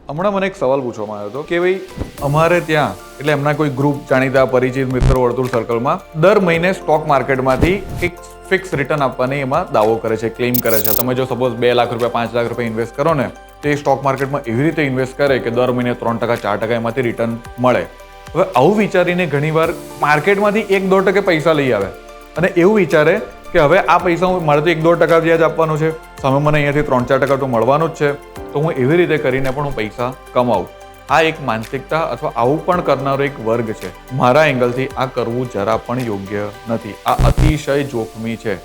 હમણાં મને એક સવાલ પૂછવામાં આવ્યો હતો કે ભાઈ અમારે ત્યાં એટલે એમના કોઈ ગ્રુપ જાણીતા પરિચિત મિત્રો વર્તુળ સર્કલમાં દર મહિને સ્ટોક માર્કેટમાંથી એક ફિક્સ રિટર્ન આપવાની એમાં દાવો કરે છે, ક્લેમ કરે છે. તમે જો સપોઝ 2 લાખ રૂપિયા 5 લાખ રૂપિયા ઇન્વેસ્ટ કરો ને તો એ સ્ટોક માર્કેટમાં એવી રીતે ઇન્વેસ્ટ કરે કે દર મહિને 3% 4% એમાંથી રિટર્ન મળે. હવે આવું વિચારીને ઘણીવાર માર્કેટમાંથી 1-2% પૈસા લઈ આવે અને એવું વિચારે કે હવે આ પૈસા મારે તો 1-2% વ્યાજ આપવાનું છે, સામે મને અહીંયાથી 3-4% તો મળવાનું જ છે, તો હું એવી રીતે કરીને પણ હું પૈસા કમાવું. આ એક માનસિકતા અથવા આવું પણ કરનારો એક વર્ગ છે. મારા એંગલથી આ કરવું જરા પણ યોગ્ય નથી. આ અતિશય જોખમી છે,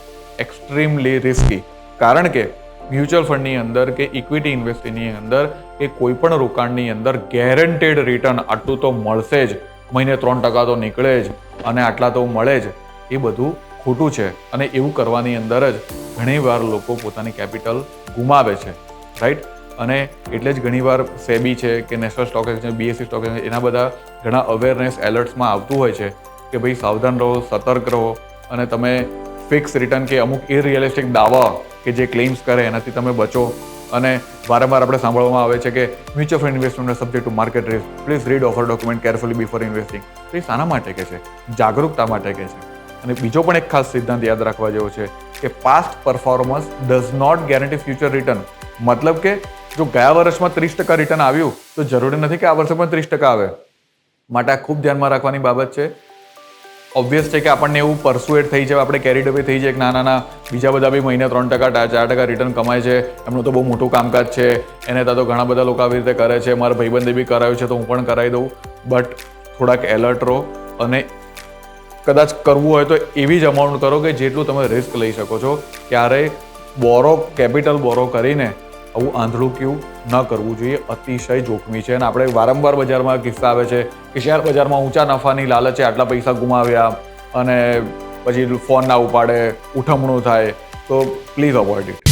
એક્સ્ટ્રીમલી રિસ્કી. કારણ કે મ્યુચ્યુઅલ ફંડની અંદર કે ઇક્વિટી ઇન્વેસ્ટની અંદર કે કોઈ પણ રોકાણની અંદર ગેરંટેડ રિટર્ન આટલું તો મળશે જ, મહિને 3% તો નીકળે જ અને આટલા તો મળે જ, એ બધું ખોટું છે. અને એવું કરવાની અંદર જ ઘણીવાર લોકો પોતાની કેપિટલ ગુમાવે છે, રાઈટ? અને એટલે જ ઘણીવાર સેબી છે કે national stock exchange, BSc stock exchange, એના બધા ઘણા અવેરનેસ એલર્ટ્સમાં આવતું હોય છે કે ભાઈ સાવધાન રહો, સતર્ક રહો અને તમે ફિક્સ રિટર્ન કે અમુક ઇરરિયલિસ્ટિક દાવા કે જે ક્લેમ્સ કરે એનાથી તમે બચો. અને વારંવાર આપણે સાંભળવામાં આવે છે કે mutual fund investment subject to market risk, please read offer document carefully before investing. તો એ શાના માટે કે છે? જાગૃતતા માટે કે છે. અને બીજો પણ એક ખાસ સિદ્ધાંત યાદ રાખવા જેવો છે કે past performance does not guarantee future return. મતલબ કે જો ગયા વર્ષમાં 30% રિટર્ન આવ્યું તો જરૂરી નથી કે આ વર્ષે પણ 30% આવે. માટે આ ખૂબ ધ્યાનમાં રાખવાની બાબત છે. ઓબ્વિયસ છે કે આપણને એવું પરસ્યુએટ થઈ જાય, આપણે કેરીડ અવે થઈ જાય કે ના બીજા બધા બી મહિને 3% 4% રિટર્ન કમાય છે, એમનું તો બહુ મોટું કામકાજ છે, એને તો ઘણા બધા લોકો આવી રીતે કરે છે, મારા ભાઈબંધે બી કરાવ્યું છે તો હું પણ કરાવી દઉં. બટ થોડાક એલર્ટ રહો અને કદાચ કરવું હોય તો એવી જ અમાઉન્ટ કરો કે જેટલું તમે રિસ્ક લઈ શકો છો. ક્યારેય કેપિટલ બોરો કરીને આવું આંધળું કેવું ન કરવું જોઈએ. અતિશય જોખમી છે. અને આપણે વારંવાર બજારમાં કિસ્સા આવે છે કે શેર બજારમાં ઊંચા નફાની લાલચે આટલા પૈસા ગુમાવ્યા અને પછી ફોન ના ઉપાડે, ઉઠમણું થાય. તો પ્લીઝ અવોઇડ ઇટ.